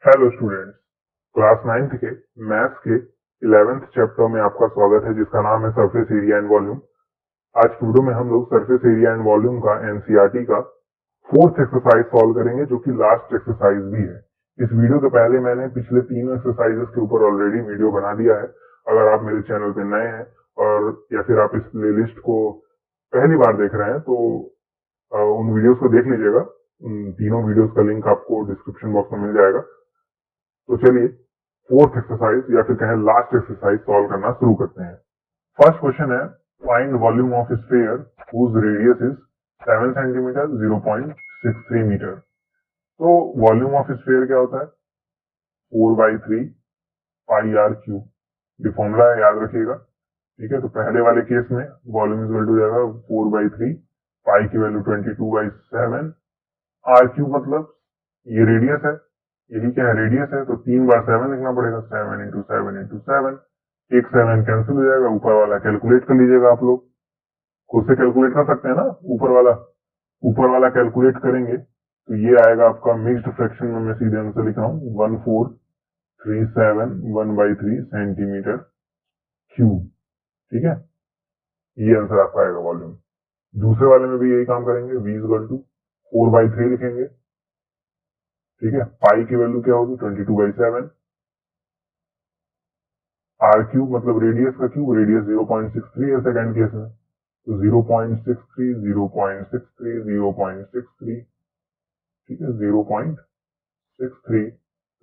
Hello students, class 9th के maths के 11th chapter में आपका स्वागत है जिसका नाम है सरफेस एरिया एंड वॉल्यूम। आज की वीडियो में हम लोग सरफेस एरिया एंड वॉल्यूम का एनसीईआरटी का 4th एक्सरसाइज सॉल्व करेंगे जो कि लास्ट एक्सरसाइज भी है। इस वीडियो के पहले मैंने पिछले तीनों एक्सरसाइजेस के ऊपर ऑलरेडी वीडियो बना दिया है। अगर आप मेरे चैनल पे नए हैं और या फिर आप इस प्लेलिस्ट को पहली बार देख रहे हैं तो उन वीडियोस को देख लीजिएगा। उन तीनों वीडियोस का लिंक आपको डिस्क्रिप्शन बॉक्स में मिल जाएगा। तो चलिए 4th एक्सरसाइज या फिर कहें लास्ट एक्सरसाइज सॉल्व करना शुरू करते हैं। फर्स्ट क्वेश्चन है, find volume of sphere whose radius is 7 centimetre 0.63 metre. तो वॉल्यूम ऑफ स्फीयर क्या होता है? 4/3 पाई आर क्यूब। ये फॉर्मूला है, याद रखिएगा। ठीक है, तो पहले वाले केस में वॉल्यूम इक्वल टू जाएगा 4/3, पाई की वैल्यू 22/7, आर क्यूब मतलब ये रेडियस है, यही क्या है, रेडियस है, तो 3 बार 7 लिखना पड़ेगा। 7 इंटू 7 इंटू 7, एक 7 कैंसिल हो जाएगा। ऊपर वाला कैलकुलेट कर लीजिएगा, आप लोग खुद से कैलकुलेट कर सकते हैं ना। ऊपर वाला कैलकुलेट करेंगे तो ये आएगा आपका मिक्स्ड फ्रैक्शन में, मैं सीधे आंसर लिख रहा हूँ 1437 सेंटीमीटर क्यूब। ठीक है, ये आंसर आपका आएगा वॉल्यूम। दूसरे वाले में भी यही काम करेंगे, v इक्वल टू 4/3 लिखेंगे। ठीक है, पाई की वैल्यू क्या होगी 22/7, आर क्यूब मतलब रेडियस का क्यूब, रेडियस 0.63 है सेकंड केस में, तो 0.63 0.63 0.63, ठीक है 0.63,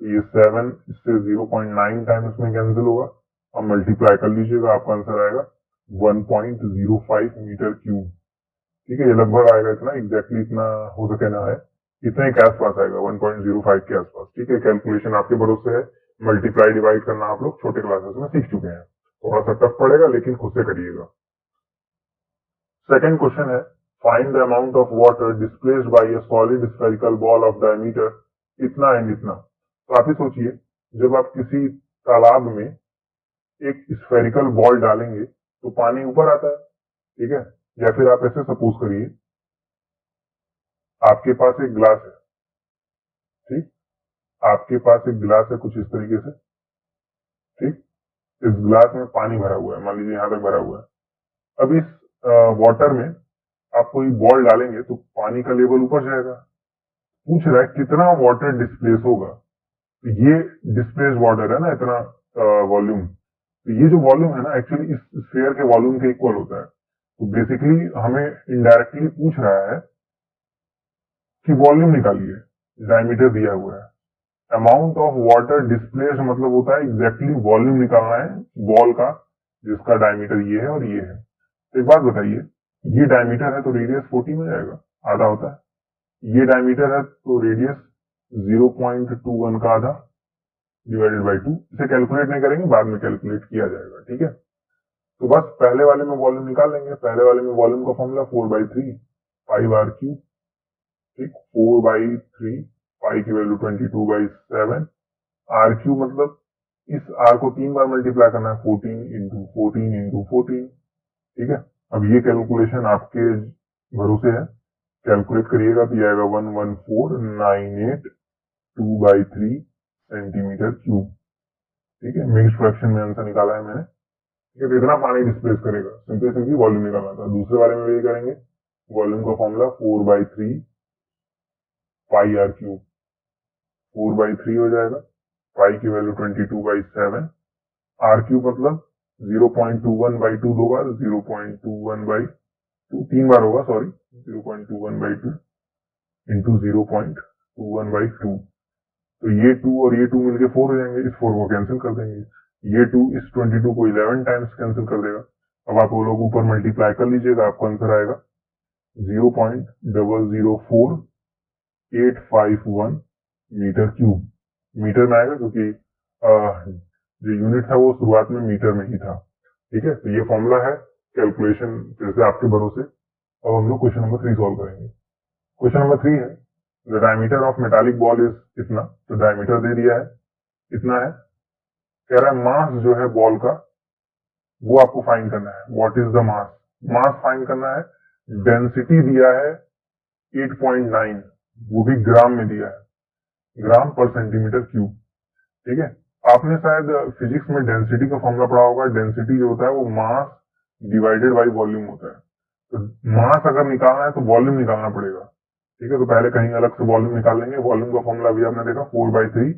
तो ये 7 इससे 0.9 टाइम इसमें कैंसिल होगा। अब मल्टीप्लाई कर लीजिएगा, आपका आंसर आएगा 1.05 मीटर क्यूब। ठीक है, ये लगभग आएगा इतना, एग्जैक्टली इतना हो सके ना है, इतने के आसपास आएगा, 1.05 के आसपास। ठीक है, कैलकुलेशन आपके भरोसे है, मल्टीप्लाई डिवाइड करना आप लोग छोटे क्लासेस में सीख चुके हैं। थोड़ा सा टफ पड़ेगा लेकिन खुद से करिएगा। सेकंड क्वेश्चन है, find the amount of water displaced by a solid spherical ball of diameter इतना एंड इतना। तो आप ही सोचिए, जब आप किसी तालाब में एक स्फेरिकल बॉल डालेंगे तो पानी ऊपर आता है। ठीक है, या फिर आप ऐसे सपोज करिए, आपके पास एक ग्लास है। ठीक, आपके पास एक गिलास है कुछ इस तरीके से। ठीक, इस गिलास में पानी भरा हुआ है, मान लीजिए यहां तक भरा हुआ है। अब इस वाटर में आप कोई बॉल डालेंगे तो पानी का लेवल ऊपर जाएगा। पूछ रहा है कितना वाटर डिस्प्लेस होगा। तो ये डिस्प्लेस वाटर है ना, इतना वॉल्यूम। तो ये जो वॉल्यूम है ना, एक्चुअली इस स्फीयर के वॉल्यूम के इक्वल होता है। तो बेसिकली हमें इनडायरेक्टली पूछ रहा है कि वॉल्यूम निकालिए, डायमीटर दिया हुआ है। अमाउंट ऑफ वाटर डिस्प्लेस्ड मतलब होता है एग्जैक्टली वॉल्यूम निकालना है बॉल का, जिसका डायमीटर ये है और ये है। तो एक बात बताइए, ये डायमीटर है तो रेडियस 40 में जाएगा, आधा होता है। ये डायमीटर है तो रेडियस 0.21 का आधा डिवाइडेड बाई 2। इसे कैलकुलेट नहीं करेंगे, बाद में कैलकुलेट किया जाएगा। ठीक है, तो बस पहले वाले में वॉल्यूम निकाल लेंगे। पहले वाले में वॉल्यूम का फॉर्मूला 4/3 पाई आर क्यूब। ठीक, 4/3 पाई की वैल्यू 22/7, आर क्यूब मतलब इस आर को 3 बार मल्टीप्लाई करना है, 14 इंटू 14 इंटू 14। ठीक है, अब ये कैलकुलेशन आपके भरोसे है, कैलकुलेट करिएगा तो ये आएगा 11498 सेंटीमीटर क्यूब। ठीक है, मिक्स्ड फ्रैक्शन में आंसर निकाला है मैंने। ठीक है, तो इतना पानी डिस्प्लेस करेगा, सिंपली वॉल्यूम निकालना था। दूसरे वाले में भी करेंगे, वॉल्यूम का फॉर्मूला 4/3 पाई आर क्यूब। 4/3 हो जाएगा, पाई की वैल्यू 22/7, आर क्यूब मतलब 0.21/2 दो बार, 0.21/2 तीन बार होगा, सॉरी 0.21/2 इंटू 0.21/2। तो ये 2 और ये 2 मिलके 4 हो जाएंगे, इस 4 को कैंसिल कर देंगे। ये 2 इस 22 को 11 टाइम्स कैंसिल कर देगा। अब आप वो लोग ऊपर मल्टीप्लाई कर लीजिएगा, आपका आंसर आएगा 0.004851 मीटर क्यूब। मीटर में आएगा क्योंकि जो यूनिट था वो शुरुआत में मीटर में ही था। ठीक है, तो ये फॉर्मूला है, कैलकुलेशन फिर से आपके भरोसे। अब हम लोग क्वेश्चन नंबर 3 सॉल्व करेंगे। क्वेश्चन नंबर 3 है, the diameter of metallic ball is इतना। तो डायमीटर दे दिया है, इतना है। कह रहा है मास जो है बॉल का वो आपको फाइंड करना है। What is the mass? Mass find करना है। डेंसिटी दिया है 8.9, वो भी ग्राम में दिया है। ग्राम पर सेंटीमीटर क्यूब। ठीक है, आपने शायद फिजिक्स में डेंसिटी का फॉर्मूला पढ़ा होगा। डेंसिटी जो होता है वो मास डिवाइडेड बाई वॉल्यूम होता है। तो मास अगर निकालना है तो वॉल्यूम निकालना पड़ेगा। ठीक है, तो पहले कहीं अलग से वॉल्यूम निकाल लेंगे। वॉल्यूम का फॉर्मूला भी आपने देखा 4/3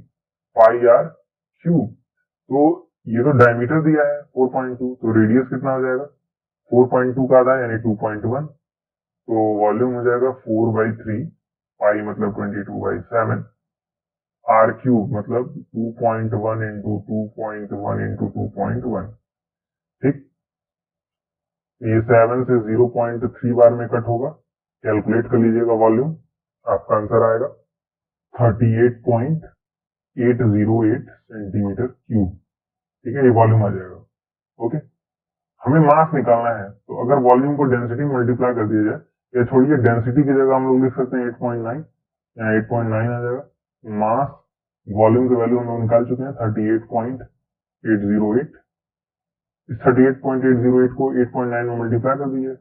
पाई आर क्यूब। तो ये तो डायमीटर दिया है 4.2, तो रेडियस कितना हो जाएगा 4.2 का आधा यानी 2.1। तो वॉल्यूम हो जाएगा 4/3 पाई मतलब 22/7 आर क्यूब मतलब 2.1 इंटू 2.1 इंटू 2.1। ठीक, ये 7 से 0.3 बार में कट होगा। कैलकुलेट कर लीजिएगा वॉल्यूम, आपका आंसर आएगा 38.808 सेंटीमीटर क्यूब। ठीक है, ये वॉल्यूम आ जाएगा। ओके, हमें मास निकालना है तो अगर वॉल्यूम को डेंसिटी मल्टीप्लाई कर दिया जाए, या छोड़िए डेंसिटी की जगह हम लोग लिख सकते हैं 8.9, यहाँ 8.9 आ जाएगा। मास वॉल्यूम की वैल्यू हम लोग निकाल चुके हैं 38.808। इस 38.808 को 8.9 में मल्टीप्लाई कर दीजिए।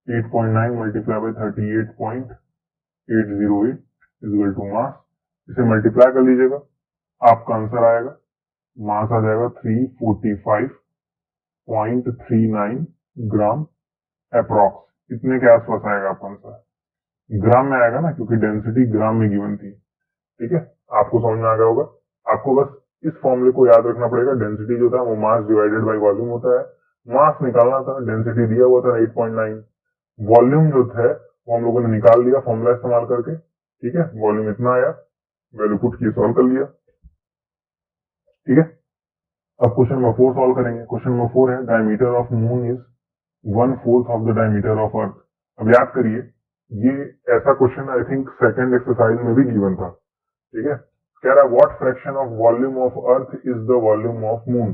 8.9 multiply by 38.808 equal to mass. इसे मल्टीप्लाई कर लीजिएगा, आपका आंसर आएगा, मास आ जाएगा 345.39 ग्राम अप्रॉक्स। इतने के आसपास आएगा आपका आंसर। ग्राम में आएगा ना, क्योंकि डेंसिटी ग्राम में गिवन थी। ठीक है, आपको समझ में आ गया होगा। आपको बस इस फॉर्मूले को याद रखना पड़ेगा। डेंसिटी जो था वो मास डिवाइडेड बाय वॉल्यूम होता है। मास निकालना था, डेंसिटी दिया हुआ था 8.9। वॉल्यूम जो था वो हम लोगों ने निकाल लिया फॉर्मूला इस्तेमाल करके। ठीक है, वॉल्यूम इतना आया, वैल्यू पुट की, सॉल्व कर लिया। ठीक है, अब क्वेश्चन नंबर 4 सॉल्व करेंगे। क्वेश्चन नंबर 4 है diameter of moon is 1/4 of the diameter of अर्थ। अब याद करिए, ये ऐसा question I think second exercise में भी गिवन था। ठीक है, कह रहा है what fraction of volume of earth is the volume of moon.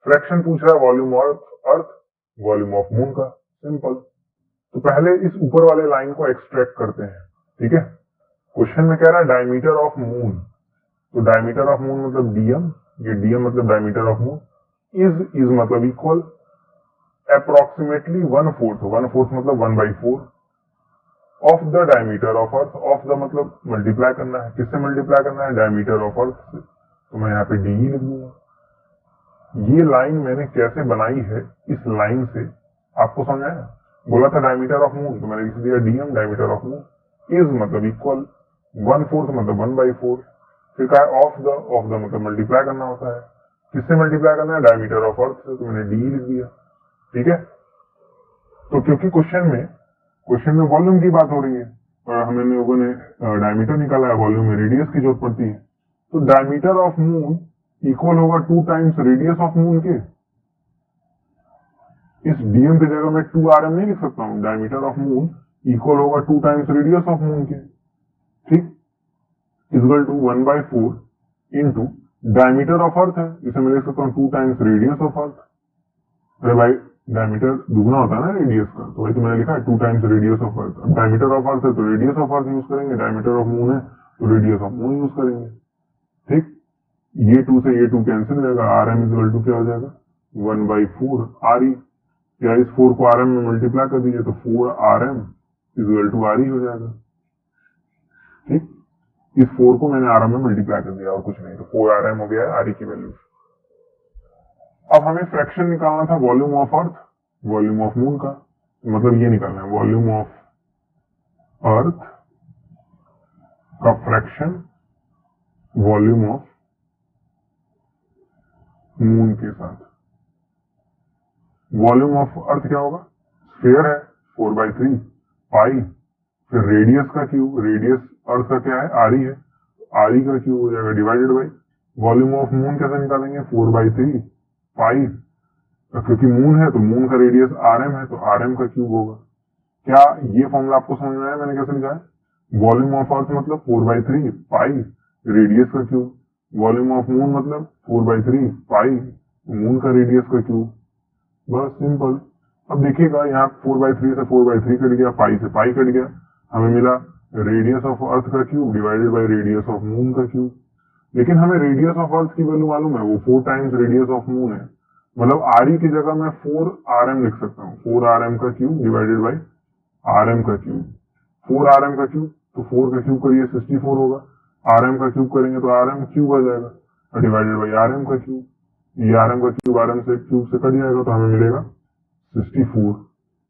Fraction पूछ रहा है volume of earth volume of moon का। सिंपल। तो पहले इस ऊपर वाले लाइन को एक्सट्रैक्ट करते हैं। ठीक है, क्वेश्चन में कह रहा है डायमीटर ऑफ मून। तो डायमीटर ऑफ मून मतलब डीएम, ये डीएम मतलब डायमीटर ऑफ मून। इज मतलब इक्वल, अप्रोक्सीमेटली 1/4, 1/4 मतलब 1/4 of the diameter of earth. Of the मतलब मल्टीप्लाई करना है, किससे मल्टीप्लाई करना है, डायमीटर ऑफ अर्थ से। तो मैं यहाँ पे डी लिख दूंगा। ये लाइन मैंने कैसे बनाई है, इस लाइन से आपको समझ आया। बोला था डायमीटर ऑफ मून, तो मैंने लिख दिया DM diameter of moon. Is मतलब इक्वल, 1/4 मतलब 1/4। फिर कहा ऑफ द मतलब मल्टीप्लाई करना होता है, किससे मल्टीप्लाई करना है, डायमीटर ऑफ अर्थ से। तो मैंने डी लिख दिया। ठीक है, तो क्योंकि क्वेश्चन में वॉल्यूम की बात हो रही है और हमें लोगों ने डायमीटर निकाला है, वॉल्यूम में रेडियस की जरूरत पड़ती है। तो डायमीटर ऑफ मून इक्वल होगा 2 टाइम्स रेडियस ऑफ मून के। इस डीएम की जगह मैं 2rm नहीं लिख सकता हूं। डायमीटर ऑफ मून इक्वल होगा 2 टाइम्स रेडियस ऑफ मून के। ठीक, equal to 1/4 into diameter of earth है, इसे मैं लिख सकता हूँ 2 टाइम्स रेडियस ऑफ अर्थ। अरे भाई, डायमीटर दुगना होता है ना रेडियस का, तो वही तो मैंने लिखा है 2 टाइम्स रेडियस ऑफ अर्थ। अब डायमीटर ऑफ अर्थ है तो रेडियस ऑफ अर्थ यूज करेंगे, डायमीटर ऑफ मून है तो रेडियस ऑफ मून यूज करेंगे। ठीक, ये 2 से ये 2 कैंसिल हो जाएगा। rm इक्वल टू क्या हो जाएगा 1/4 re। या इस 4 को rm में मल्टीप्लाई कर दीजिए तो 4rm इक्वल टू re हो जाएगा। ठीक, इस 4 को मैंने rm में मल्टीप्लाई कर दिया और कुछ नहीं, तो 4rm हो गया है re की वैल्यू। अब हमें फ्रैक्शन निकालना था volume of earth volume of moon का। मतलब ये निकालना है वॉल्यूम ऑफ अर्थ का फ्रैक्शन वॉल्यूम ऑफ मून के साथ। वॉल्यूम ऑफ अर्थ क्या होगा, स्फीयर है 4/3 पाई, फिर रेडियस का क्यूब, रेडियस अर्थ का क्या है आरी है, आरी का क्यूब हो जाएगा divided by volume of moon. कैसे निकालेंगे 4/3 पाई, क्योंकि मून है तो मून का रेडियस rm है तो rm का क्यूब होगा। क्या ये फॉर्मूला आपको समझ में आया मैंने कैसे लिखा है? वॉल्यूम ऑफ अर्थ मतलब 4/3 पाई रेडियस का क्यूब, वॉल्यूम ऑफ मून मतलब 4/3 पाई मून का रेडियस का क्यूब। बस सिंपल। अब देखिएगा यहाँ 4/3 से 4/3 कट गया, पाई से पाई कट गया, हमें मिला रेडियस ऑफ अर्थ का cube divided by radius of moon का क्यूब। लेकिन हमें रेडियस ऑफ अर्थ की वैल्यू मालूम है, वो 4 टाइम्स रेडियस ऑफ मून है। मतलब आर की जगह मैं 4rm लिख सकता हूँ, 4rm का क्यूब डिवाइडेड बाई rm का क्यूब। 4rm का क्यूब तो 4 का क्यूब करिए 64 होगा, RM का क्यूब करेंगे तो RM क्यूब आ जाएगा, डिवाइडेड बाई RM का क्यूब, ये RM का क्यूब RM से क्यूब से कट जाएगा तो हमें मिलेगा 64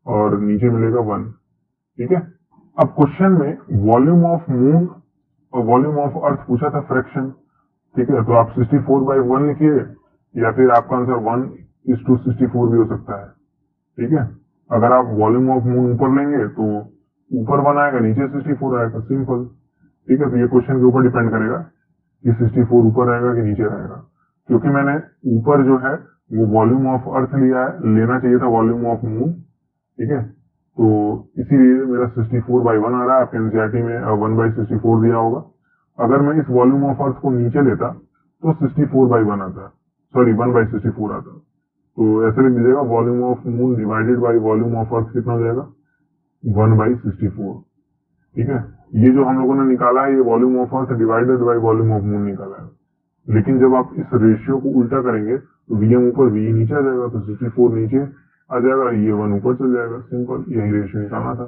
और नीचे मिलेगा 1। ठीक है, अब क्वेश्चन में वॉल्यूम ऑफ मून और वॉल्यूम ऑफ अर्थ पूछा था फ्रैक्शन। ठीक है, तो आप 64/1 लिखिए या फिर आपका आंसर 1:64 भी हो सकता है। ठीक है, अगर आप वॉल्यूम ऑफ मून ऊपर लेंगे तो ऊपर 1 आएगा, नीचे 64 आएगा, सिंपल। ठीक है, तो ये क्वेश्चन के ऊपर डिपेंड करेगा कि 64 ऊपर आएगा कि नीचे आएगा। क्योंकि मैंने ऊपर जो है वो वॉल्यूम ऑफ अर्थ लिया है, लेना चाहिए था वॉल्यूम ऑफ मून। ठीक है, तो इसीलिए मेरा 64/1 आ रहा है। आपके एनसीईआरटी में 1/64 दिया होगा। अगर मैं इस वॉल्यूम ऑफ अर्थ को नीचे लेता तो 64/1 आता, सॉरी 1/64 आता। तो ऐसे लिख दीजिएगा, volume of moon divided by volume of earth कितना हो जाएगा, 1/64। ठीक है, ये जो हम लोगों ने निकाला है ये volume of earth divided by volume of moon निकाला है। लेकिन जब आप इस रेशियो को उल्टा करेंगे तो Vm ऊपर V नीचे आ जाएगा, तो 64 नीचे आ जाएगा, ये 1 ऊपर चल जाएगा, सिंपल, यही रेशियो निकालना था।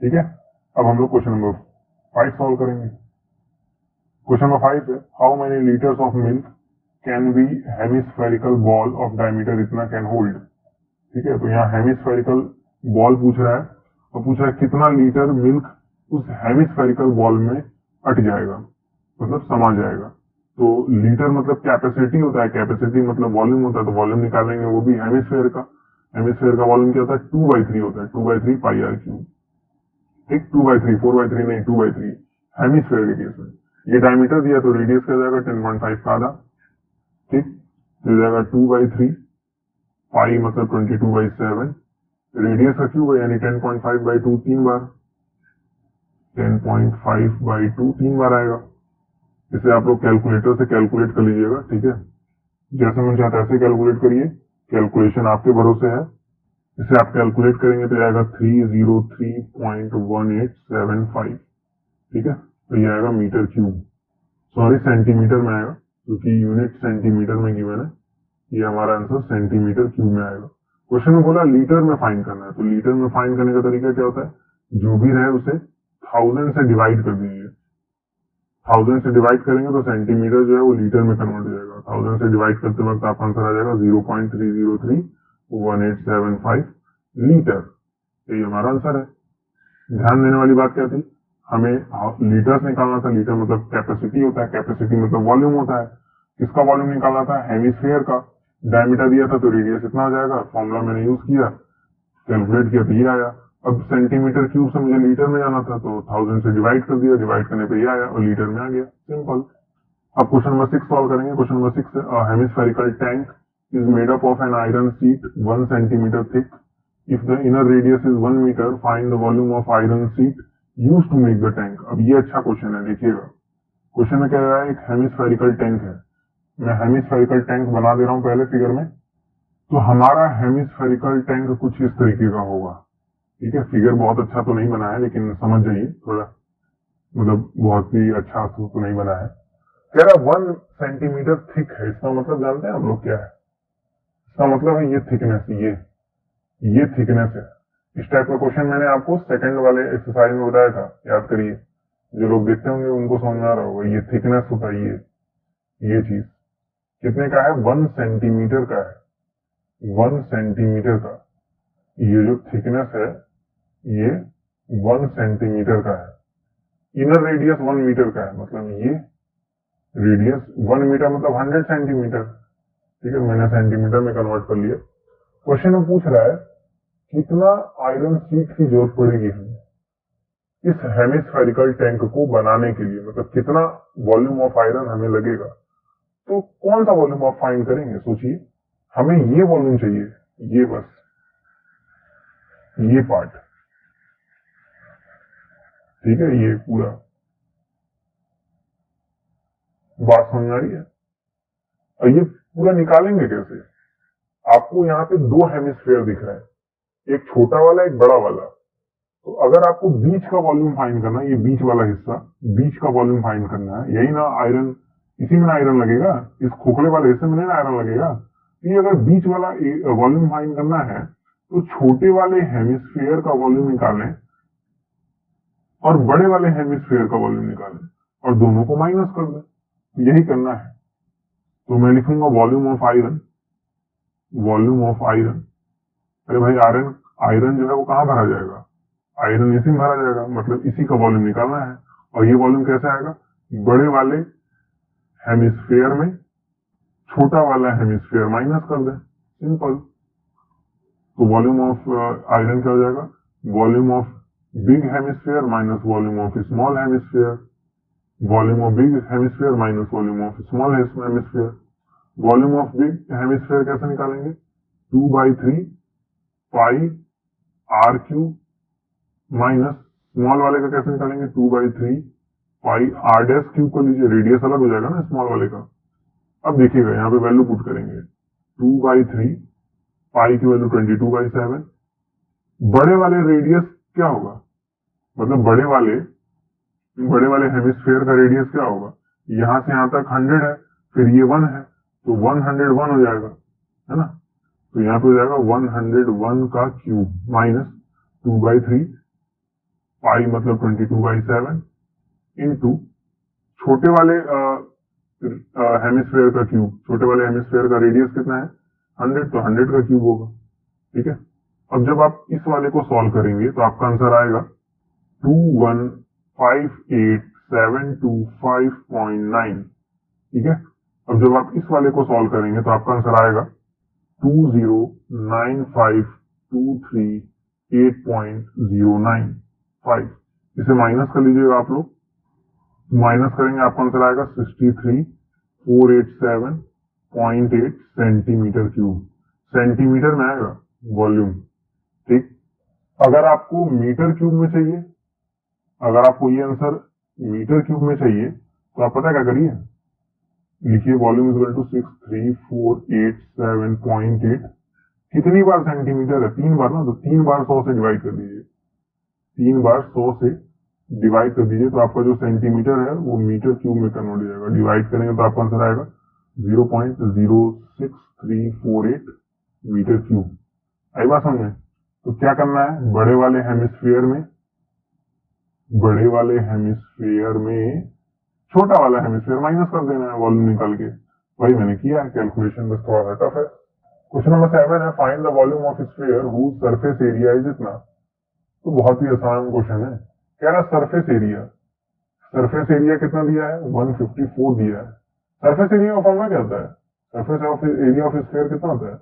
ठीक है, अब हम लोग क्वेश्चन नंबर 5 सॉल्व करेंगे। क्वेश्चन नंबर 5 है, how many litres of milk can be hemispherical ball of diameter इतना कैन होल्ड। ठीक है, तो यहाँ हेमिस्फेरिकल बॉल पूछ रहा है और पूछ रहा है कितना लीटर मिल्क उस हेमिस्फेरिकल बॉल में अट जाएगा, मतलब समा जाएगा। तो लीटर मतलब कैपेसिटी होता है, कैपेसिटी मतलब वॉल्यूम होता है, तो वॉल्यूम निकालेंगे वो भी हेमिस्फेयर का। हेमिस्फेयर का वॉल्यूम क्या होता है, 2/3 होता है, 2/3 पाई आर क्यूब। ठीक, 2/3, 4/3 नहीं, 2/3 हेमिस्फेयर के केस में। ये डायमीटर दिया तो रेडियस क्या जाएगा, 10.5 का आधा। ठीक, तो जाएगा 2/3 पाई मतलब 22/7, रेडियस का क्यूब है यानी 10.5/2 3 बार, 10.5/2 3 बार आएगा। इसे आप लोग कैलकुलेटर से कैलकुलेट कर लीजिएगा। ठीक है, जैसे मन चाहता है ऐसे कैलकुलेट करिए, कैलकुलेशन आपके भरोसे है। इसे आप कैलकुलेट करेंगे तो आएगा 303.1875। ठीक है, तो ये आएगा मीटर क्यूब, सॉरी सेंटीमीटर में आएगा क्योंकि यूनिट सेंटीमीटर में गिवन है। ये हमारा आंसर सेंटीमीटर क्यूब में आएगा। क्वेश्चन में बोला लीटर में फाइंड करना है, तो लीटर में फाइंड करने का तरीका क्या होता है, जो भी रहे उसे 1000 से डिवाइड कर दीजिए। 1000 से डिवाइड करेंगे तो सेंटीमीटर जो है वो लीटर में कन्वर्ट हो जाएगा। 1000 से डिवाइड करते वक्त आपका आंसर आ जाएगा 0.3031875 लीटर। ये हमारा आंसर है। ध्यान देने वाली बात क्या थी, हमें लीटर्स निकालना था। लीटर मतलब कैपेसिटी होता है, कैपेसिटी मतलब वॉल्यूम होता है। किसका वॉल्यूम निकालना था, हेमिस्फेयर का। डायमीटर दिया था तो रेडियस इतना आ जाएगा, फॉर्मूला मैंने यूज किया, कैलकुलेट किया तो ये आया। अब सेंटीमीटर क्यूब से मुझे लीटर में जाना था तो 1000 से डिवाइड कर दिया, डिवाइड करने पे ये आया और लीटर में आ गया, सिंपल। अब क्वेश्चन नंबर 6 सॉल्व करेंगे। क्वेश्चन नंबर 6 है, hemispherical tank is made up of an iron sheet 1 centimetre thick. If the inner radius is 1 metre, find the volume of iron sheet use to make the tank. अब ये अच्छा question है, देखिएगा। Question में कह रहा है एक हेमिस्फेरिकल टैंक है। मैं हेमिस्फेरिकल टैंक बना दे रहा हूं पहले फिगर में। तो हमारा हेमिस्फेरिकल टैंक कुछ इस तरीके का होगा। ठीक है, फिगर बहुत अच्छा तो नहीं बना है लेकिन समझ जाइए, थोड़ा मतलब बहुत ही अच्छा तो नहीं बना है। कह रहा 1 सेंटीमीटर थिक है, इसका मतलब जानते हैं आप लोग क्या है, इसका मतलब है ये थिकनेस, ये थिकनेस है। इस टाइप का क्वेश्चन मैंने आपको सेकंड वाले एक्सरसाइज में बताया था, याद करिए। जो लोग देखते होंगे उनको समझ में आ रहा होगा, ये थिकनेस होता है, ये चीज कितने का है, 1 सेंटीमीटर का है, 1 सेंटीमीटर का। ये जो थिकनेस है ये 1 सेंटीमीटर का है। इनर रेडियस 1 मीटर का है, मतलब ये रेडियस 1 मीटर मतलब 100 सेंटीमीटर। ठीक है, मैंने सेंटीमीटर में कन्वर्ट कर लिया। क्वेश्चन में पूछ रहा है कितना आयरन शीट की जरूरत पड़ेगी हमें इस हेमिस्फेरिकल टैंक को बनाने के लिए, मतलब कितना वॉल्यूम ऑफ आयरन हमें लगेगा। तो कौन सा वॉल्यूम आप फाइंड करेंगे, सोचिए। हमें ये वॉल्यूम चाहिए, ये बस ये पार्ट। ठीक है, ये पूरा बात समझ आ रही है। और ये पूरा निकालेंगे कैसे, आपको यहाँ पे 2 हेमिस्फेयर दिख रहा है, एक छोटा वाला एक बड़ा वाला। तो अगर आपको बीच का वॉल्यूम फाइंड करना है, ये बीच वाला हिस्सा, बीच का वॉल्यूम फाइंड करना है, यही ना आयरन, इसी में आयरन लगेगा, इस खोखले वाले हिस्से में ना आयरन लगेगा। तो ये अगर बीच वाला वॉल्यूम फाइंड करना है तो छोटे वाले हेमिस्फेयर का वॉल्यूम निकालें और बड़े वाले हेमिस्फेयर का वॉल्यूम निकालें। और दोनों को माइनस कर दें। यही करना है। तो मैं लिखूंगा volume of iron, volume of iron. अरे भाई आयरन, आयरन जो है वो कहाँ भरा जाएगा? आयरन इसी में भरा जाएगा, मतलब इसी का वॉल्यूम निकालना है। और ये वॉल्यूम कैसे आएगा? बड़े वाले हेमिस्फीयर में छोटा वाला हेमिस्फीयर माइनस कर दें, सिंपल। तो वॉल्यूम ऑफ आयरन क्या हो जाएगा? Volume of big hemisphere minus volume of small hemisphere, volume of big hemisphere minus volume of small hemisphere. Volume of big hemisphere कैसे निकालेंगे? 2/3 पाई आर क्यूब माइनस स्मॉल वाले का कैसे निकालेंगे? 2/3 पाई आर डैश क्यूब को लीजिए, रेडियस अलग हो जाएगा ना स्मॉल वाले का। अब देखिएगा यहाँ पे वैल्यू पुट करेंगे, 2/3 पाई की वैल्यू 22/7। बड़े वाले रेडियस क्या होगा? मतलब बड़े वाले हेमिस्फीयर का रेडियस क्या होगा? यहां से यहां तक 100 है, फिर ये 1 है, तो 101 हो जाएगा, है ना? तो यहाँ पे हो जाएगा 101 का क्यूब माइनस 2/3 पाई मतलब 22/7 इंटू छोटे वाले हेमिस्फीयर का क्यूब। छोटे वाले हेमिस्फीयर का रेडियस कितना है? 100, तो 100 का क्यूब होगा। ठीक है। अब जब आप इस वाले को सॉल्व करेंगे तो आपका आंसर आएगा 2158725.9। ठीक है। अब जब आप इस वाले को सॉल्व करेंगे तो आपका आंसर आएगा 2095238.095। इसे माइनस कर लीजिएगा आप लोग, माइनस करेंगे आपका आंसर आएगा 63487.8 सेंटीमीटर क्यूब। सेंटीमीटर में आएगा वॉल्यूम। ठीक। अगर आपको मीटर क्यूब में चाहिए, अगर आपको ये आंसर मीटर क्यूब में चाहिए तो आप पता क्या करिए, लिखिए वॉल्यूम इज इक्वल टू 63487.8। कितनी बार सेंटीमीटर है? 3 बार ना, तो 3 बार 100 से डिवाइड कर दीजिए। 3 बार 100 से डिवाइड कर दीजिए तो आपका जो सेंटीमीटर है वो मीटर क्यूब में कन्वर्ट हो जाएगा। डिवाइड करेंगे तो आपका आंसर आएगा 0.06348 मीटर क्यूब। आई बात समझे? तो क्या करना है, बड़े वाले हेमिस्फीयर में छोटा वाला हेमिस्फीयर माइनस कर देना है वॉल्यूम निकाल के। वही मैंने किया है, कैलकुलेशन बस थोड़ा सा टफ है। क्वेश्चन नंबर 7 है, find the volume of sphere whose surface area is इतना। तो बहुत ही आसान क्वेश्चन है। कह रहा सरफेस एरिया, सरफेस एरिया कितना दिया है? 154 दिया है। सरफेस एरिया का फॉर्मूला क्या होता है? Surface of area of sphere कितना होता है?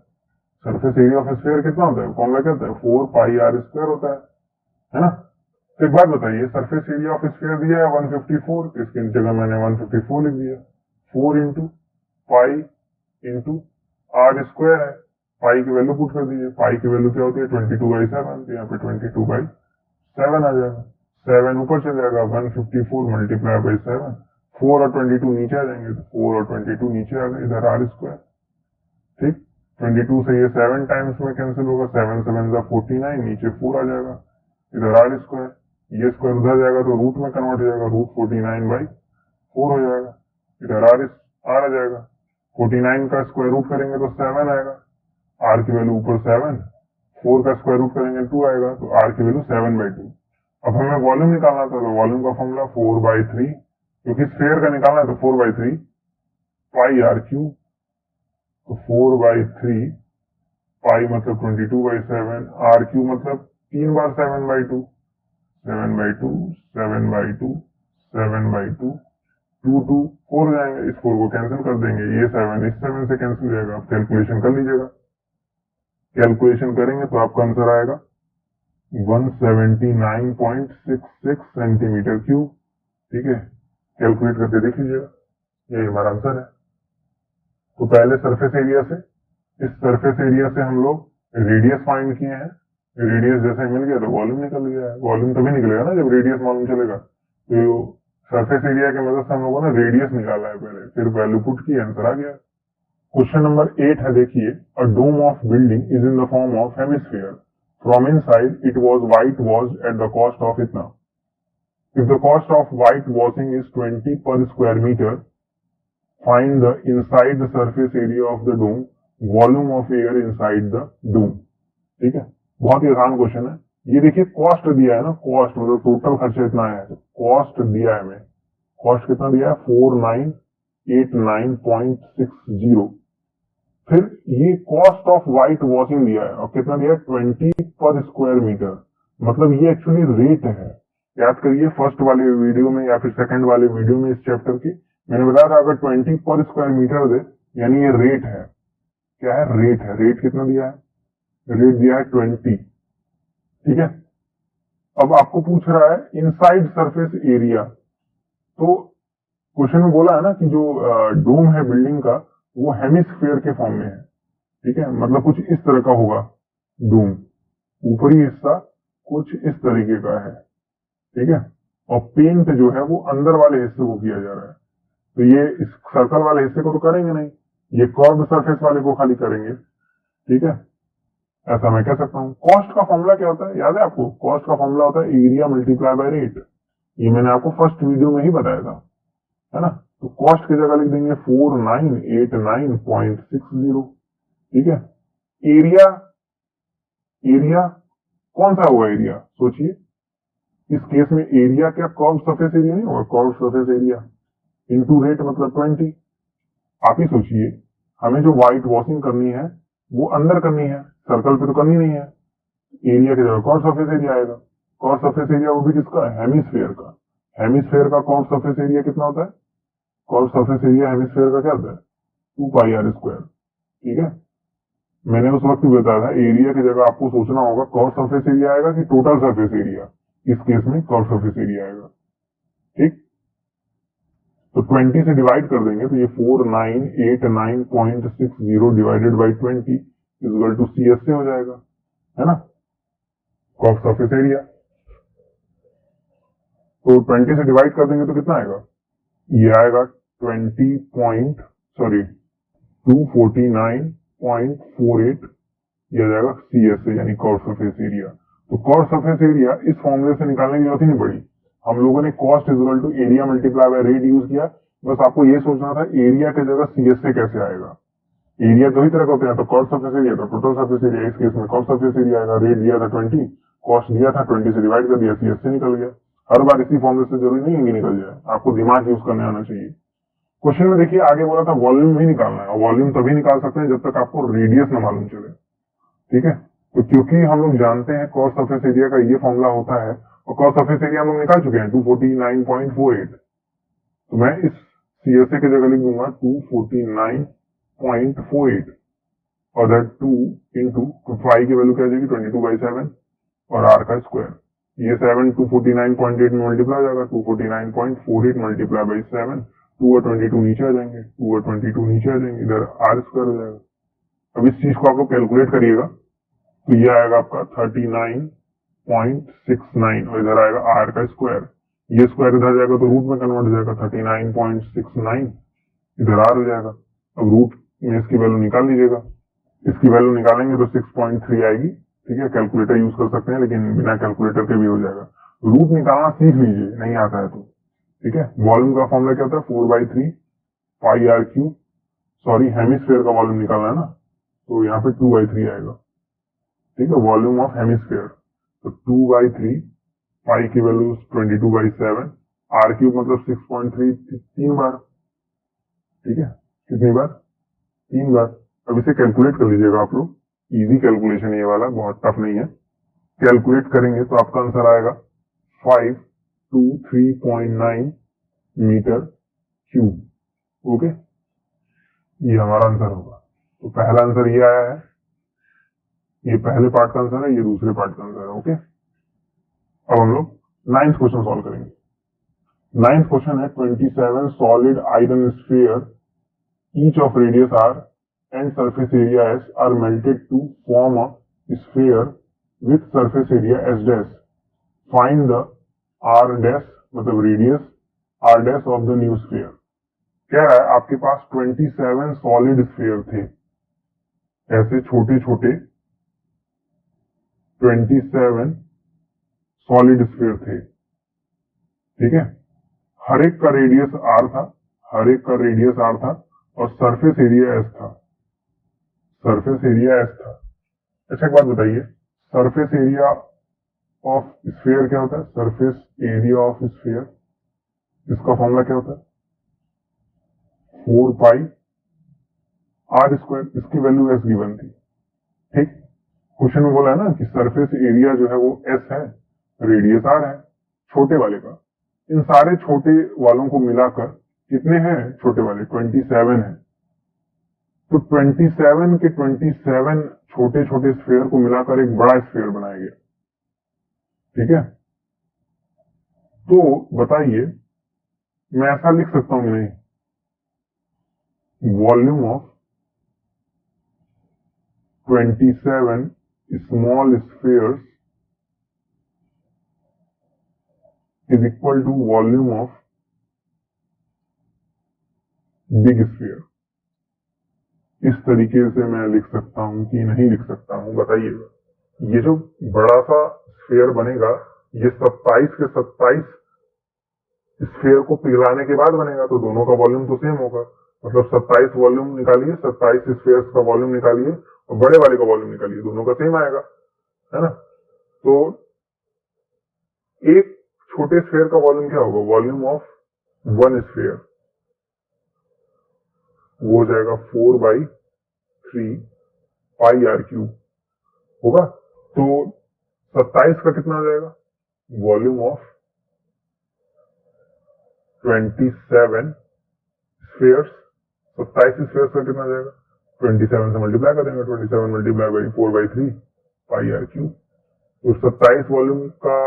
सरफेस एरिया ऑफ स्फीयर कितना होता है? फॉर्मूला क्या होता है? 4πr² होता है ना? तो एक बात बताइए, सरफेस एरिया ऑफ स्फीयर दिया है 154, इसकी जगह मैंने 154 लिख दिया। 4 इंटू पाई इंटू r² है, पाई की वैल्यू पुट कर दीजिए। पाई की वैल्यू क्या होती है? 22/7, तो यहाँ पे 22/7 आ जाएगा। 7 ऊपर चल जाएगा, 154 मल्टीप्लाई बाई 7। 4 और 22 नीचे आ जाएंगे, तो 4 और 22 नीचे आ गए, इधर r²। ठीक। 22 से ये 7 टाइम्स में कैंसिल होगा, 7 7 49, नीचे 4 आ जाएगा, इधर r²। ये स्क्वायर उधर जाएगा तो रूट में कन्वर्ट हो जाएगा, √49/4 हो जाएगा, इधर r आ जाएगा। 49 का स्क्वायर रूट करेंगे तो 7 आएगा, r की वैल्यू ऊपर 7, 4 का स्क्वायर रूट करेंगे 2 आएगा, तो r की वैल्यू 7/2। अब हमें वॉल्यूम निकालना था, तो वॉल्यूम का फॉर्मूला 4/3, क्योंकि स्फीयर का निकालना है तो 4/3 पाई r क्यूब। तो 4/3 पाई मतलब 22/7, r क्यूब मतलब 3 बार 7/2, 7/2, 7/2, 7/2, 2 2 4 हो जाएंगे। इस 4 को कैंसिल कर देंगे, ये 7 इस 7 से कैंसिल हो जाएगा। आप कैलकुलेशन कर लीजिएगा। कैलकुलेशन करेंगे तो आपका आंसर आएगा 179.66 सेंटीमीटर क्यूब। ठीक है, कैलकुलेट करके देख लीजिएगा, यही हमारा आंसर है। तो पहले सरफेस एरिया से, इस सरफेस एरिया से हम लोग रेडियस फाइंड किए हैं। रेडियस जैसे मिल गया तो वॉल्यूम निकल गया है। वॉल्यूम तभी निकलेगा ना जब रेडियस मालूम चलेगा। तो सरफेस एरिया की मदद से हम लोगों ने रेडियस निकाला है पहले, फिर वैल्यू पुट की, आंसर आ गया। क्वेश्चन नंबर 8 है, देखिए, a dome of building is in the form of hemisphere. From inside it was white washed at the cost of इतना। If the cost of white washing is 20 per square metre, find the inside the surface area of the dome, volume of air inside the dome. ठीक है, बहुत ही आसान question है। ये देखिए cost दिया है ना, कॉस्ट मतलब टोटल खर्चा इतना है, कॉस्ट दिया है हमें, कॉस्ट कितना दिया है 4989.60। फिर ये कॉस्ट ऑफ व्हाइट वॉशिंग दिया है और कितना दिया है 20 पर स्क्वायर मीटर। मतलब ये एक्चुअली रेट है। याद करिए फर्स्ट वाले वीडियो में या फिर सेकंड वाले वीडियो में इस चैप्टर की मैंने बताया था अगर 20 पर स्क्वायर मीटर दे यानी ये रेट है। क्या है? रेट है। रेट कितना दिया है? रेट दिया है 20। ठीक है। अब आपको पूछ रहा है इनसाइड सरफेस एरिया। तो क्वेश्चन में बोला है ना कि जो डोम है बिल्डिंग का वो हेमिस्फीयर के फॉर्म में है। ठीक है, मतलब कुछ इस तरह का होगा डोम, ऊपरी हिस्सा कुछ इस तरीके का है। ठीक है, और पेंट जो है वो अंदर वाले हिस्से को किया जा रहा है। तो ये इस सर्कल वाले हिस्से को तो करेंगे नहीं, ये कर्व सरफेस वाले को खाली करेंगे। ठीक है, ऐसा मैं कह सकता हूं। कॉस्ट का फॉर्मूला क्या होता है? याद है आपको? कॉस्ट का फॉर्मूला होता है एरिया मल्टीप्लाई बाय रेट। ये मैंने आपको फर्स्ट वीडियो में ही बताया था, है ना। तो कॉस्ट की जगह लिख देंगे 4989.60। ठीक है, एरिया, एरिया कौन सा हुआ एरिया? सोचिए, इस केस में एरिया क्या कर्व सरफेस एरिया नहीं होगा? Curve surface area into rate मतलब 20। आप ही सोचिए, हमें जो व्हाइट वॉशिंग करनी है वो अंदर करनी है, सर्कल पे तो करनी नहीं है। एरिया की जगह कर्व सरफेस एरिया आएगा। कर्व सरफेस एरिया वो भी किसका? हेमिस्फीयर का। हेमिस्फीयर का कर्व सरफेस एरिया कितना होता है? कर्व सरफेस एरिया हेमिस्फीयर का क्या होता है? 2πr²। ठीक है, मैंने उस वक्त भी बताया था एरिया की जगह आपको सोचना होगा कर्व सरफेस एरिया आएगा कि टोटल सरफेस एरिया। इस केस में कर्व सरफेस एरिया आएगा। ठीक, तो 20 से डिवाइड कर देंगे तो ये 4989.60 divided by 20 equal to CS से हो जाएगा, है ना, कर्व सरफेस एरिया। तो 20 से डिवाइड कर देंगे तो कितना आएगा? ये आएगा 249.48 दिया जाएगा CS से, यानी कर्व सरफेस एरिया। तो कर्व सरफेस एरिया इस फॉर्मूले से निकालने की जरूरत ही नहीं पड़ी। हम लोगों ने cost equal to area multiply by rate use किया। बस आपको ये सोचना था एरिया की जगह CS से कैसे आएगा। एरिया दो ही तरह का होते हैं, तो कर्व सरफेस एरिया तो टोटल सरफेस एरिया। इस केस में कर्व सरफेस एरिया आएगा। रेट दिया था 20, कॉस्ट दिया था 20 से डिवाइड कर दिया, CS से निकल गया। हर बार इसी फॉर्मूले से जरूरी नहीं है कि निकल जाए, आपको दिमाग यूज करने आना चाहिए। क्वेश्चन में देखिए आगे बोला था वॉल्यूम भी निकालना है, और वॉल्यूम तभी निकाल सकते हैं जब तक आपको रेडियस न मालूम चले। ठीक है, तो क्योंकि हम लोग जानते हैं कर्व सरफेस एरिया का ये फॉर्मूला होता है, और कर्व सरफेस एरिया हम लोग निकाल चुके हैं 249.48। तो मैं इस CSA की जगह लिख दूंगा 249.48 और दैट 2 इंटू फाइव की वैल्यू क्या आ जाएगी 22/7 और r का स्क्वायर। ये 7 249.8 में मल्टीप्लाई हो जाएगा, 249.48 मल्टीप्लाई बाई 7, 2 और 22 नीचे आ जाएंगे, 2 और 22 नीचे आ जाएंगे, इधर r स्क्वायर हो जाएगा। अब इस चीज को आप लोग कैलकुलेट करिएगा तो ये आएगा आपका 39.69 और इधर आएगा r का स्क्वायर। ये स्क्वायर इधर जाएगा तो रूट में कन्वर्ट हो जाएगा, 39.69 इधर r हो जाएगा। अब रूट में इसकी वैल्यू निकाल लीजिएगा। इसकी वैल्यू निकालेंगे तो 6.3 आएगी। ठीक है, कैलकुलेटर यूज कर सकते हैं लेकिन बिना कैलकुलेटर के भी हो जाएगा। रूट निकालना सीख लीजिए, नहीं आता है तो। ठीक है, वॉल्यूम का फॉर्मूला क्या होता है? 4/3 πr³। सॉरी, हेमिस्फीयर का वॉल्यूम निकालना है ना, तो यहाँ पे 2/3 आएगा। ठीक है, वॉल्यूम ऑफ हेमिस्फीयर। तो 2/3 पाई की वैल्यू 22/7, r³ मतलब 6.3, 3 बार। ठीक है, कितनी बार? 3 बार। अब इसे कैलकुलेट कर लीजिएगा आप लोग। इजी कैलकुलेशन ये वाला, बहुत टफ नहीं है। कैलकुलेट करेंगे तो आपका आंसर आएगा 523.9 मीटर क्यूब। ओके, ये हमारा आंसर होगा। तो पहला आंसर ये आया है, ये पहले पार्ट का आंसर है, ये दूसरे पार्ट का आंसर है। ओके, अब हम लोग 9th क्वेश्चन सॉल्व करेंगे। 9th क्वेश्चन है 27 solid iron sphere each of radius r and surface area s are melted to form a sphere with surface area s dash. Find the r dash मतलब radius r dash of the new sphere. कह रहा है आपके पास 27 solid sphere थे, ऐसे छोटे छोटे 27 solid sphere थे। ठीक है, हर एक का रेडियस r था, हर एक का रेडियस r था और सरफेस एरिया s था, सरफेस एरिया s था। अच्छा एक बात बताइए, सरफेस एरिया ऑफ स्फीयर क्या होता है? सरफेस एरिया ऑफ स्फीयर इसका फॉर्मूला क्या होता है? 4 पाई आर स्क्वायर, इसकी वैल्यू एस गिवन थी। ठीक, क्वेश्चन में बोला है ना कि सरफेस एरिया जो है वो एस है, रेडियस आर है छोटे वाले का। इन सारे छोटे वालों को मिलाकर कितने हैं छोटे वाले? 27 है। तो 27 के 27 छोटे छोटे स्फीयर को मिलाकर एक बड़ा स्फीयर बनाया गया। ठीक है, तो बताइए मैं ऐसा लिख सकता हूं कि नहीं? Volume of 27 small spheres is equal to volume of big sphere। इस तरीके से मैं लिख सकता हूं कि नहीं लिख सकता हूं? बताइएगा। ये जो बड़ा सा स्फीयर बनेगा, ये 27 के 27 स्फीयर को पिघलाने के बाद बनेगा, तो दोनों का वॉल्यूम तो सेम होगा। मतलब 27 वॉल्यूम निकालिए, 27 स्फीयर्स का वॉल्यूम निकालिए और बड़े वाले का वॉल्यूम निकालिए, दोनों का सेम आएगा, है ना? तो एक छोटे स्फीयर का वॉल्यूम क्या होगा? वॉल्यूम ऑफ वन स्फीयर वो हो जाएगा 4/3 पाई आर क्यूब होगा। तो 27 का कितना हो जाएगा? वॉल्यूम ऑफ 27 स्फीयर्स, 27 स्फीयर्स का कितना हो जाएगा? 27 से मल्टीप्लाई कर देंगे, 27 multiply by 4/3 pi r cube. तो 27 वॉल्यूम का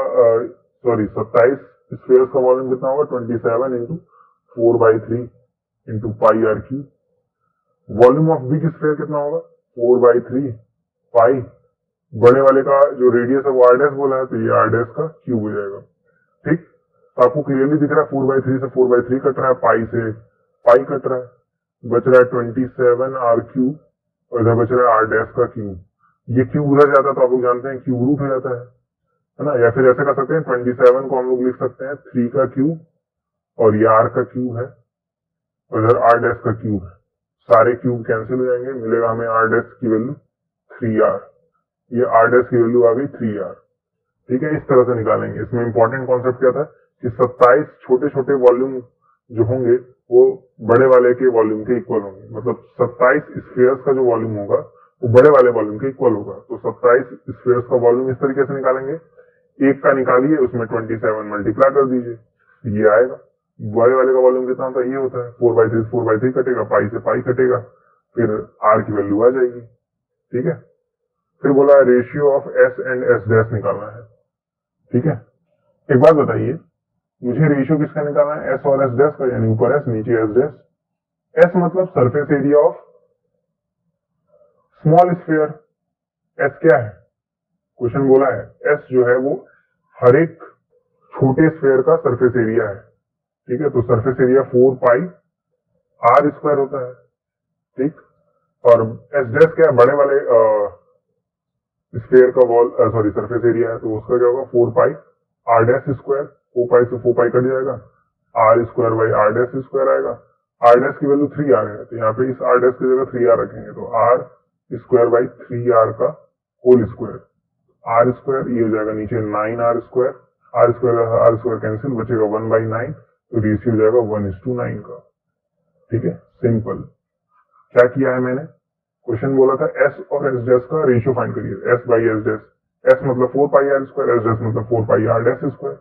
27 स्फीयर्स का वॉल्यूम कितना होगा? 27 into 4/3 into pi r cube. Volume of big sphere कितना होगा? 4/3 पाई, बड़े वाले का जो रेडियस है वो आर डैश बोला है, तो ये आर डैश का क्यूब हो जाएगा। ठीक, तो आपको क्लियरली दिख रहा है 4/3 से 4/3 कट रहा है, पाई से पाई कट रहा है, बच रहा है 27 आर क्यूब और इधर बच रहा है आर डैश का क्यूब। ये क्यूब उधर जाता है तो आप लोग जानते हैं क्यूब रूट हो जाता है ना? या फिर ऐसे कर सकते हैं, 27 को हम लोग लिख सकते हैं 3 का क्यूब और ये आर का क्यूब है और इधर आर डैश का क्यूब है। सारे क्यूब कैंसिल हो जाएंगे, मिलेगा हमें आर डैश की वैल्यू 3r। ये आर डैश की वैल्यू आ गई 3r। ठीक है, इस तरह से निकालेंगे। इसमें इंपॉर्टेंट कॉन्सेप्ट क्या था कि 27 छोटे छोटे वॉल्यूम जो होंगे वो बड़े वाले के वॉल्यूम के इक्वल होंगे। मतलब 27 स्फीयर्स का जो वॉल्यूम होगा वो बड़े वाले वॉल्यूम के इक्वल होगा। तो 27 स्फीयर्स का वॉल्यूम इस तरीके से निकालेंगे, एक का निकालिए, उसमें 27 मल्टीप्लाई कर दीजिए, ये आएगा। बड़े वाले का वॉल्यूम कितना होता है? ये होता है 4/3 4/3 कटेगा, पाई से पाई कटेगा, फिर आर की वैल्यू आ जाएगी। ठीक है, फिर बोला ratio of S and S dash निकालना है। ठीक है, एक बात बताइए, मुझे रेशियो किसका निकालना है? एस और एस डैश का, यानी ऊपर एस नीचे एस डैश। एस मतलब surface area of small sphere. S क्या है? क्वेश्चन बोला है एस जो है वो हर एक छोटे स्फीयर का सरफेस एरिया है। ठीक है, तो surface area 4 pi are square होता है। ठीक, और एस डैश क्या है? बड़े वाले स्फीयर का वॉल सरफेस एरिया है, तो उसका क्या होगा? 4 pi are dash square. 4 pi से 4 पाई कट जाएगा, r square by are dash square आएगा। आर डैश की वैल्यू 3r है, तो यहाँ पे इस आर डैश की जगह 3r रखेंगे, तो आर स्क्वायर बाई 3r का होल स्क्वायर। आर स्क्वायर ये हो जाएगा नीचे 9r square, are square cancel, बचेगा 1/9, तो रेशियो हो जाएगा 1:9 का। ठीक है, सिंपल। क्या किया है मैंने? क्वेश्चन बोला था एस और एस डैश का रेशियो फाइंड करिए, S by S dash. S मतलब 4 pi are square, S dash मतलब 4 pi are dash square.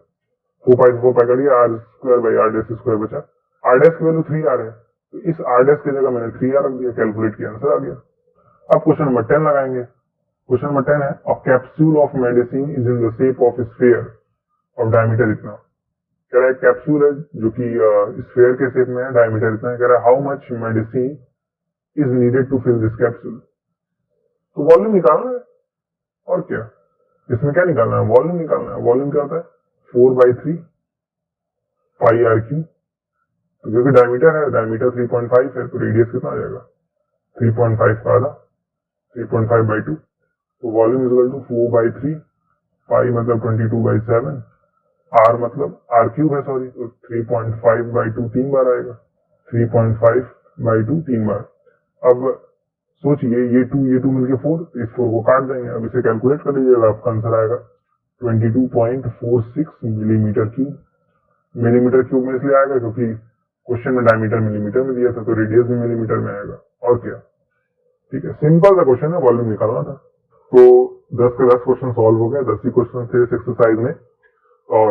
4 pi से 4 पाई करिए, R square by are dash square बचा। आर डैश की वैल्यू 3r है, तो इस आर डैश की जगह मैंने 3r रख दिया, कैलकुलेट किया, आंसर आ गया। अब क्वेश्चन नंबर 10 लगाएंगे। क्वेश्चन नंबर 10 है, a capsule of medicine is in the shape of sphere of diameter इतना। कह रहा है कैप्सूल है जो कि स्फीयर के शेप में है, डायमीटर इतना है। कह रहा है how much medicine is needed to fill this capsule. तो वॉल्यूम निकालना है, और क्या इसमें क्या निकालना है? वॉल्यूम निकालना है। वॉल्यूम क्या होता है? 4/3 पाई आर क्यूब। तो क्योंकि डायमीटर है, डायमीटर 3.5 है, तो रेडियस कितना आ जाएगा? 3.5 का आधा, 3.5/2। तो वॉल्यूम इज इक्वल टू 4/3 पाई मतलब 22/7, आर मतलब आर क्यूब है, सॉरी, तो 3.5/2 3 बार आएगा, 3.5/2 3 बार। अब सोचिए ये 2 मिलके 4, इस 4 को काट देंगे। अब इसे कैलकुलेट कर लीजिएगा, आपका आंसर आएगा 22.46 मिलीमीटर क्यूब। मिलीमीटर क्यूब में इसलिए आएगा क्योंकि क्वेश्चन में डायमीटर मिलीमीटर में दिया था, तो रेडियस भी मिलीमीटर में आएगा। और क्या, ठीक है, सिंपल सा क्वेश्चन है, वॉल्यूम निकालना था। तो 10 के 10 क्वेश्चन सॉल्व हो गए, 10 ही क्वेश्चन थे इस एक्सरसाइज में। और